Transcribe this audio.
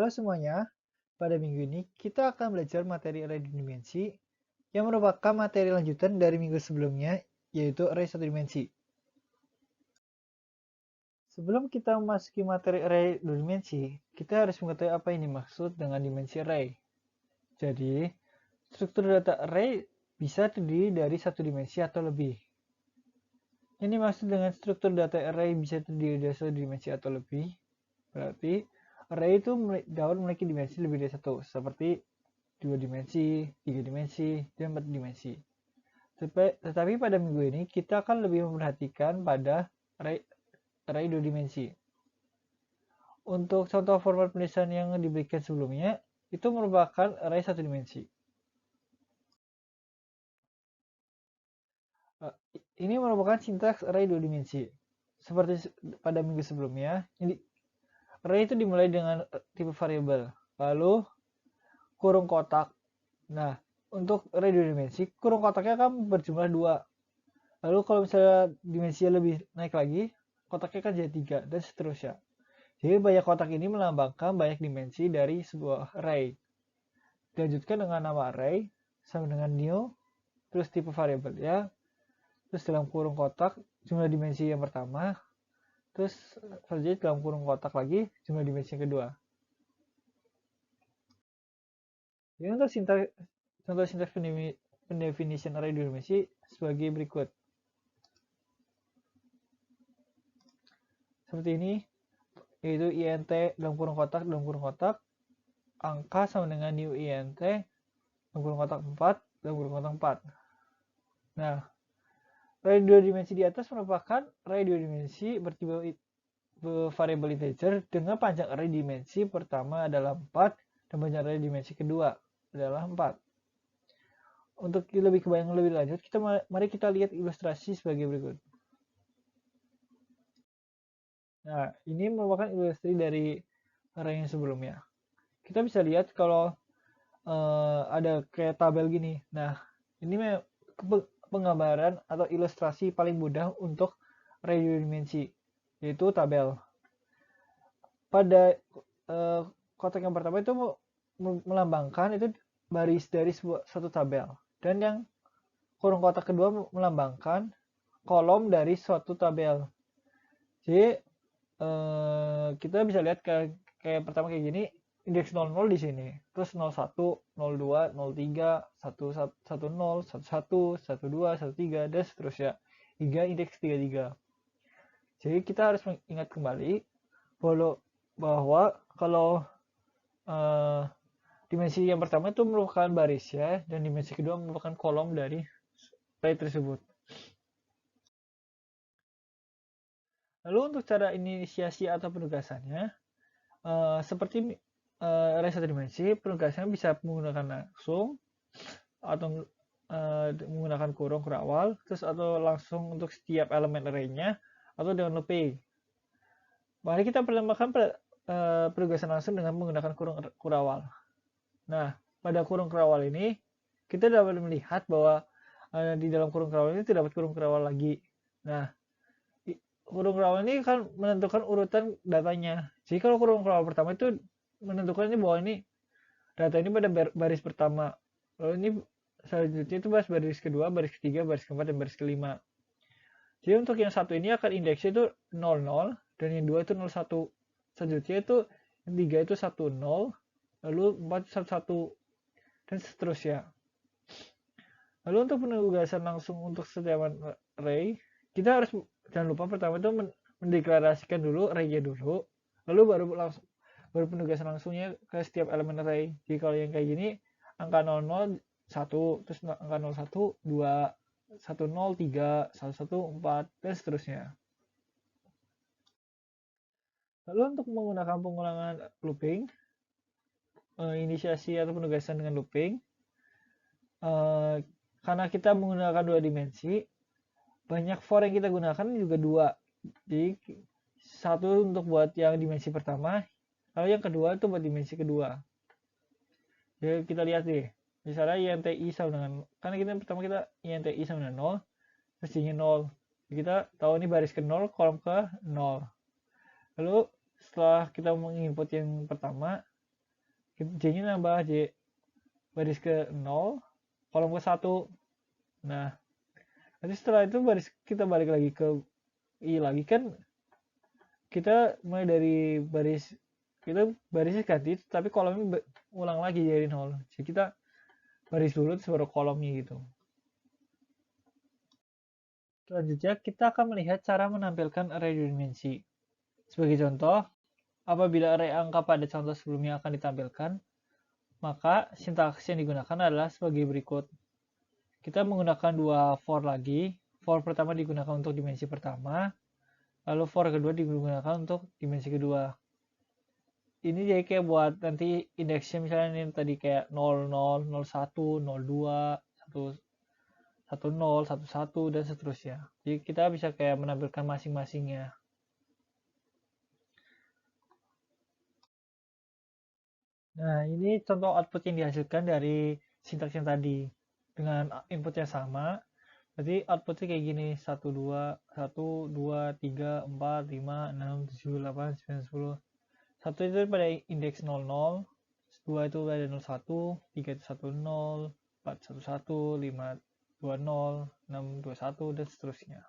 Halo semuanya, pada minggu ini kita akan belajar materi array dua dimensi yang merupakan materi lanjutan dari minggu sebelumnya, yaitu array satu dimensi. Sebelum kita memasuki materi array dua dimensi, kita harus mengetahui apa ini maksud dengan dimensi array. Jadi, struktur data array bisa terdiri dari satu dimensi atau lebih. Ini maksud dengan struktur data array bisa terdiri dari satu dimensi atau lebih, berarti array itu dapat memiliki dimensi lebih dari satu, seperti 2 dimensi, 3 dimensi, dan 4 dimensi. Tetapi pada minggu ini kita akan lebih memperhatikan pada array 2 dimensi. Untuk contoh format penulisan yang diberikan sebelumnya, itu merupakan array 1 dimensi. Ini merupakan sintaks array 2 dimensi. Seperti pada minggu sebelumnya, array itu dimulai dengan tipe variabel, lalu kurung kotak. Nah, untuk array 2 dimensi, kurung kotaknya akan berjumlah 2. Lalu kalau misalnya dimensinya lebih naik lagi, kotaknya kan jadi 3, dan seterusnya. Jadi banyak kotak ini melambangkan banyak dimensi dari sebuah array. Dilanjutkan dengan nama array, sama dengan new, terus tipe variabel ya, terus dalam kurung kotak jumlah dimensi yang pertama, terus selanjutnya dalam kurung kotak lagi jumlah dimensi yang kedua. Jadi untuk contoh sintaks pendefinisian array dua dimensi sebagai berikut. Seperti ini, yaitu int dalam kurung kotak angka sama dengan new int dalam kurung kotak 4 dalam kurung kotak 4. Nah, array dua dimensi di atas merupakan array dua dimensi bertipe variabel integer dengan panjang array dimensi pertama adalah 4 dan panjang array dimensi kedua adalah 4. Untuk lebih kebayang lebih lanjut, mari kita lihat ilustrasi sebagai berikut. Nah, ini merupakan ilustrasi dari array yang sebelumnya. Kita bisa lihat kalau ada kayak tabel gini. Nah, ini penggambaran atau ilustrasi paling mudah untuk array dua dimensi, yaitu tabel. Pada kotak yang pertama itu melambangkan itu baris dari suatu tabel, dan yang kurung kotak kedua melambangkan kolom dari suatu tabel. Jadi kita bisa lihat kayak pertama kayak gini, indeks 00 di sini, terus 01, 02, 03, 10, 11, 11, 12, 13, dan seterusnya hingga indeks 33. Jadi kita harus mengingat kembali bahwa kalau dimensi yang pertama itu merupakan baris ya, dan dimensi kedua merupakan kolom dari array tersebut. Lalu untuk cara inisiasi atau penugasannya, seperti array satu dimensi, penugasannya bisa menggunakan langsung atau menggunakan kurung kurawal, terus atau langsung untuk setiap elemen array-nya, atau dengan looping. Mari kita pertimbangkan penugasan langsung dengan menggunakan kurung kurawal. Nah, pada kurung kurawal ini kita dapat melihat bahwa di dalam kurung kurawal ini terdapat kurung kurawal lagi. Nah, kurung kurawal ini kan menentukan urutan datanya. Jadi kalau kurung kurawal pertama itu menentukan ini bahwa ini data ini pada baris pertama. Lalu ini selanjutnya itu baris kedua, baris ketiga, baris keempat, dan baris kelima. Jadi untuk yang satu ini akan indeksnya itu 00, dan yang dua itu 01. Selanjutnya itu yang tiga itu 10, lalu 4 11, dan seterusnya. Lalu untuk penugasan langsung untuk setiap array, kita harus jangan lupa pertama itu mendeklarasikan dulu array-nya dulu, lalu baru penugasan langsungnya ke setiap elemen array. Jadi kalau yang kayak gini, angka 00 1, terus angka 01 2, 10 3, 11 4, dan seterusnya. Lalu untuk menggunakan pengulangan looping, inisiasi atau penugasan dengan looping, karena kita menggunakan dua dimensi, banyak for yang kita gunakan juga dua. Jadi satu untuk buat yang dimensi pertama, lalu yang kedua itu buat dimensi kedua. Jadi kita lihat deh, misalnya INTI sama dengan, karena kita pertama kita INTI sama dengan 0, mestinya 0. Jadi kita tahu ini baris ke 0, kolom ke 0. Lalu setelah kita menginput yang pertama, J-nya nambah J baris ke 0, kolom ke 1. Nah, nanti setelah itu kita balik lagi ke I lagi kan, kita mulai dari barisnya ganti, tapi kolomnya ulang lagi jadi 0. Jadi kita baris dulu terus baru kolomnya gitu. Selanjutnya kita akan melihat cara menampilkan array dua dimensi. Sebagai contoh, apabila array angka pada contoh sebelumnya akan ditampilkan, maka sintaks yang digunakan adalah sebagai berikut. Kita menggunakan dua for lagi. For pertama digunakan untuk dimensi pertama, lalu for kedua digunakan untuk dimensi kedua. Ini jadi kayak buat nanti indeksnya, misalnya ini tadi kayak 00, 01, 02, 10, 11, dan seterusnya. Jadi kita bisa kayak menampilkan masing-masingnya. Nah, ini contoh output yang dihasilkan dari sintaks yang tadi. Dengan input yang sama, berarti outputnya kayak gini. 1, 2, 1, 2, 3, 4, 5, 6, 7, 8, 9, 10. 1 itu pada indeks 00, 2 itu pada 01, 3 itu 10, 4 11, 5 20, 6 21, dan seterusnya.